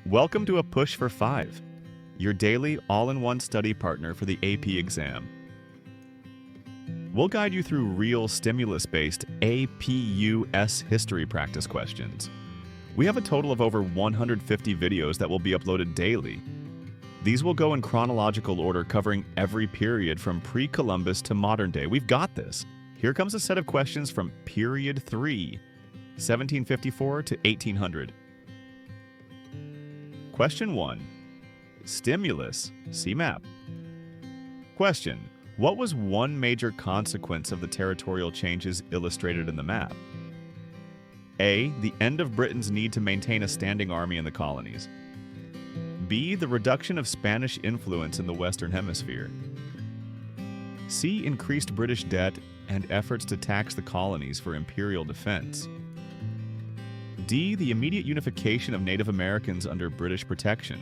Welcome to APush for 5, your daily all-in-one study partner for the AP exam. We'll guide you through real stimulus-based APUS history practice questions. We have a total of over 150 videos that will be uploaded daily. These will go in chronological order, covering every period from pre-Columbus to modern day. We've got this. Here comes a set of questions from Period 3, 1754 to 1800. Question 1. Stimulus. See map. Question. What was one major consequence of the territorial changes illustrated in the map? A. The end of Britain's need to maintain a standing army in the colonies. B. The reduction of Spanish influence in the Western Hemisphere. C. Increased British debt and efforts to tax the colonies for imperial defense. D. The immediate unification of Native Americans under British protection.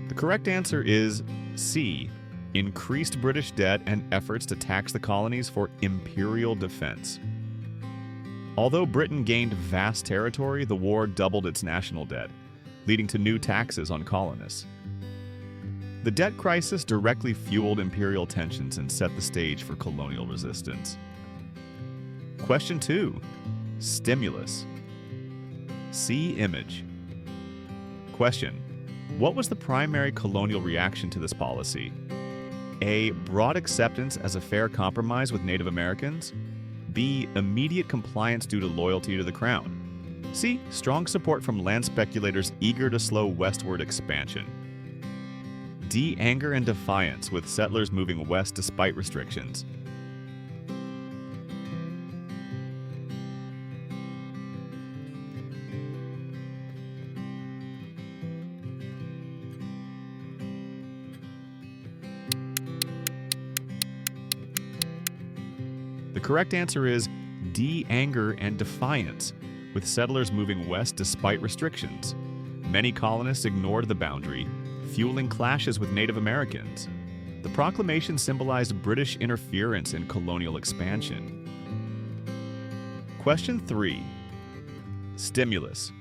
The correct answer is C. Increased British debt and efforts to tax the colonies for imperial defense. Although Britain gained vast territory, the war doubled its national debt, leading to new taxes on colonists. The debt crisis directly fueled imperial tensions and set the stage for colonial resistance. Question 2. Stimulus. See image. Question. What was the primary colonial reaction to this policy? A. Broad acceptance as a fair compromise with Native Americans. B. Immediate compliance due to loyalty to the crown. C. Strong support from land speculators eager to slow westward expansion. D. Anger and defiance with settlers moving west despite restrictions. The correct answer is D. Anger and defiance, with settlers moving west despite restrictions. Many colonists ignored the boundary, fueling clashes with Native Americans. The proclamation symbolized British interference in colonial expansion. Question 3. Stimulus.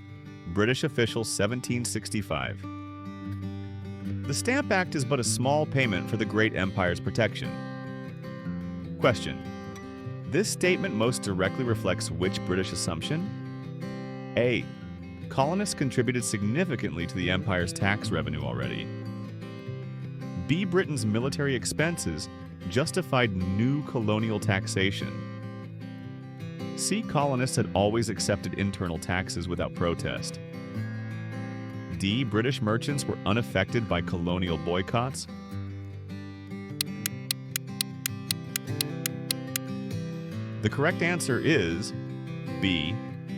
British official 1765. The Stamp Act is but a small payment for the great empire's protection. Question. This statement most directly reflects which British assumption? A. Colonists contributed significantly to the empire's tax revenue already. B. Britain's military expenses justified new colonial taxation. C. Colonists had always accepted internal taxes without protest. D. British merchants were unaffected by colonial boycotts. The correct answer is B.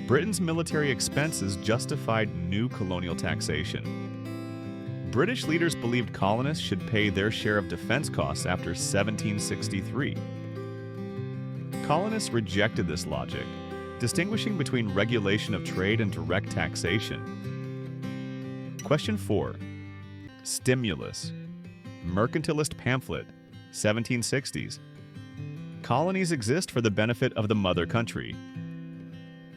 Britain's military expenses justified new colonial taxation. British leaders believed colonists should pay their share of defense costs after 1763. Colonists rejected this logic, distinguishing between regulation of trade and direct taxation. Question 4. Stimulus. Mercantilist pamphlet, 1760s. Colonies exist for the benefit of the mother country.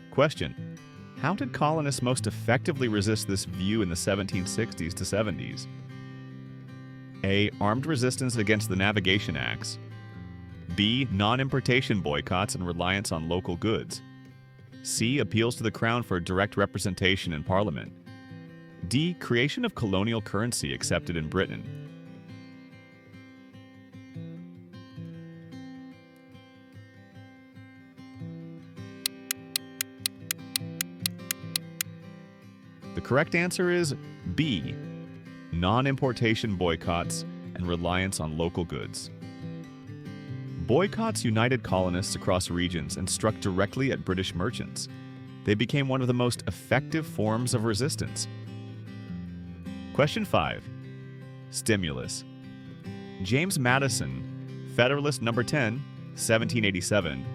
Question. How did colonists most effectively resist this view in the 1760s to 70s? A. Armed resistance against the Navigation Acts. B. Non-importation boycotts and reliance on local goods. C. Appeals to the Crown for direct representation in Parliament. D. Creation of colonial currency accepted in Britain. The correct answer is B. Non-importation boycotts and reliance on local goods. Boycotts united colonists across regions and struck directly at British merchants. They became one of the most effective forms of resistance. Question 5. Stimulus. James Madison, Federalist No. 10, 1787.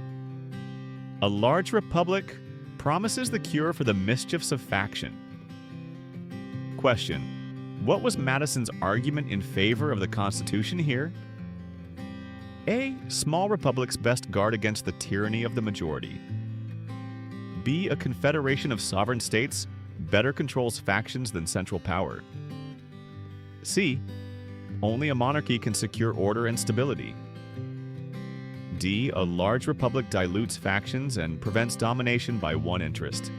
A large republic promises the cure for the mischiefs of faction. Question. What was Madison's argument in favor of the Constitution here? A. Small republics best guard against the tyranny of the majority. B. A confederation of sovereign states better controls factions than central power. C. Only a monarchy can secure order and stability. D. A large republic dilutes factions and prevents domination by one interest.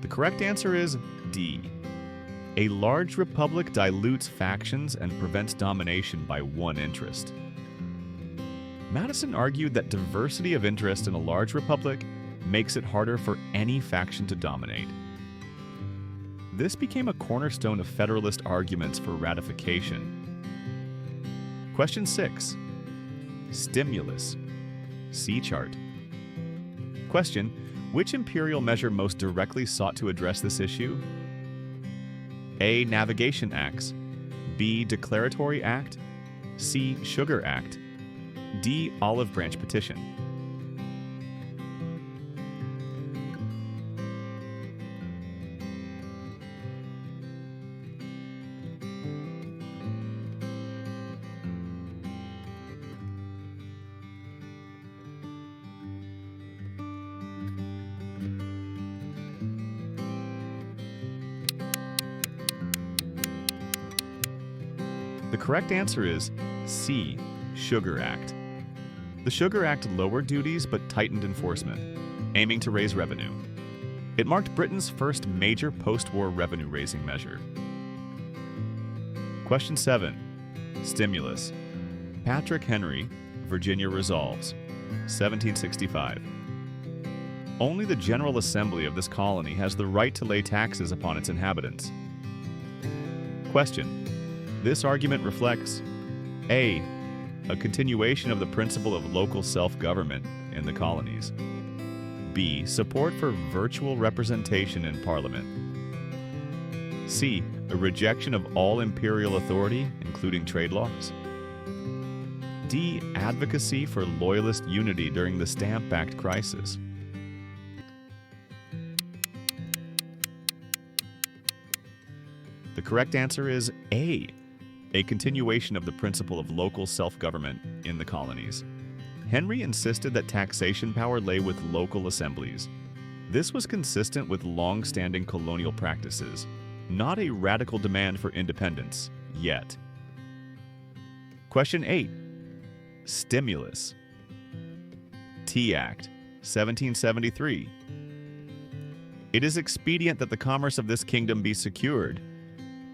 The correct answer is D. A large republic dilutes factions and prevents domination by one interest. Madison argued that diversity of interest in a large republic makes it harder for any faction to dominate. This became a cornerstone of Federalist arguments for ratification. Question 6. Stimulus. See chart. Question: which imperial measure most directly sought to address this issue? A. Navigation Acts. B. Declaratory Act. C. Sugar Act. D. Olive Branch Petition. The correct answer is C. Sugar Act. The Sugar Act lowered duties but tightened enforcement, aiming to raise revenue. It marked Britain's first major post-war revenue-raising measure. Question 7. Stimulus. Patrick Henry, Virginia resolves. 1765. Only the General Assembly of this colony has the right to lay taxes upon its inhabitants. Question. This argument reflects A. A continuation of the principle of local self-government in the colonies. B. Support for virtual representation in Parliament. C. A rejection of all imperial authority, including trade laws. D. Advocacy for Loyalist unity during the Stamp Act crisis. The correct answer is A continuation of the principle of local self-government in the colonies. Henry insisted that taxation power lay with local assemblies. This was consistent with long-standing colonial practices, not a radical demand for independence, yet. Question 8. Stimulus. Tea Act, 1773. It is expedient that the commerce of this kingdom be secured,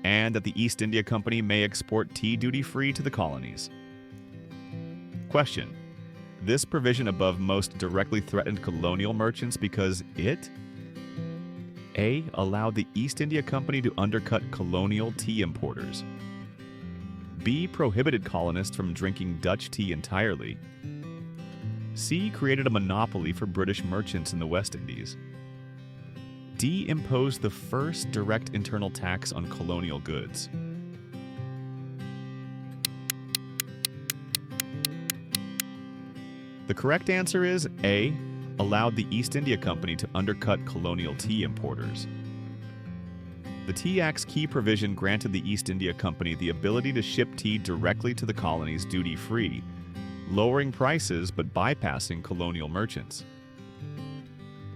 and that the East India Company may export tea duty-free to the colonies. Question. This provision above most directly threatened colonial merchants because it A. Allowed the East India Company to undercut colonial tea importers. B. Prohibited colonists from drinking Dutch tea entirely. C. Created a monopoly for British merchants in the West Indies. D. Imposed the first direct internal tax on colonial goods. The correct answer is A. Allowed the East India Company to undercut colonial tea importers. The Tea Act's key provision granted the East India Company the ability to ship tea directly to the colonies duty-free, lowering prices but bypassing colonial merchants.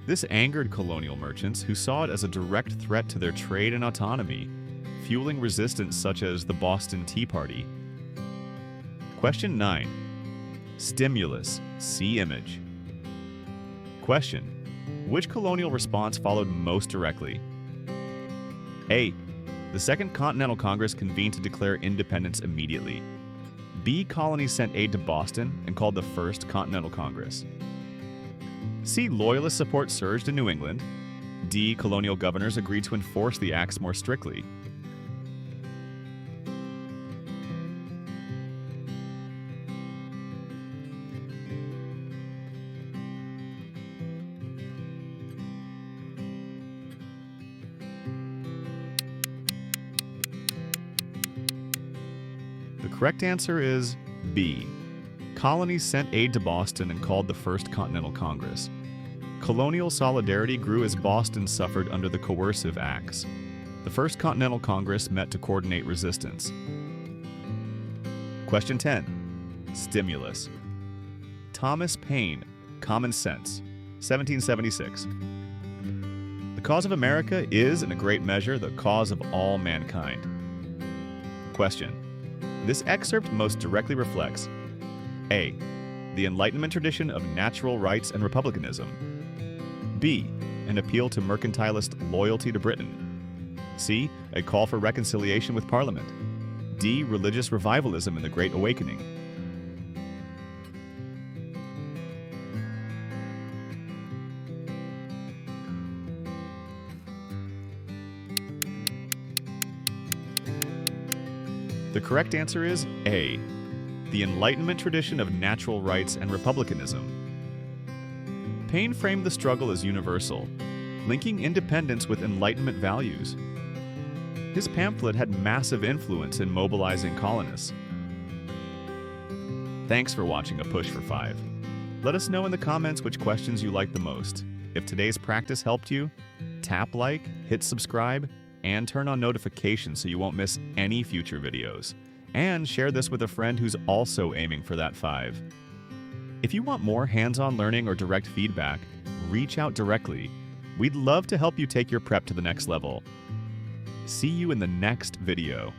This angered colonial merchants who saw it as a direct threat to their trade and autonomy, fueling resistance such as the Boston Tea Party. Question 9. Stimulus. See image. Question. Which colonial response followed most directly? A. The Second Continental Congress convened to declare independence immediately. B. Colonies sent aid to Boston and called the First Continental Congress. C. Loyalist support surged in New England. D. Colonial governors agreed to enforce the acts more strictly. The correct answer is B. Colonies sent aid to Boston and called the First Continental Congress. Colonial solidarity grew as Boston suffered under the coercive acts. The First Continental Congress met to coordinate resistance. Question 10. Stimulus. Thomas Paine, Common Sense, 1776. The cause of America is, in a great measure, the cause of all mankind. Question. This excerpt most directly reflects A. The Enlightenment tradition of natural rights and republicanism. B. An appeal to mercantilist loyalty to Britain. C. A call for reconciliation with Parliament. D. Religious revivalism in the Great Awakening. The correct answer is A. The Enlightenment tradition of natural rights and republicanism. Paine framed the struggle as universal, linking independence with Enlightenment values. His pamphlet had massive influence in mobilizing colonists. Thanks for watching A Push for 5. Let us know in the comments which questions you liked the most. If today's practice helped you, tap like, hit subscribe, and turn on notifications so you won't miss any future videos. And share this with a friend who's also aiming for that 5. If you want more hands-on learning or direct feedback, reach out directly. We'd love to help you take your prep to the next level. See you in the next video.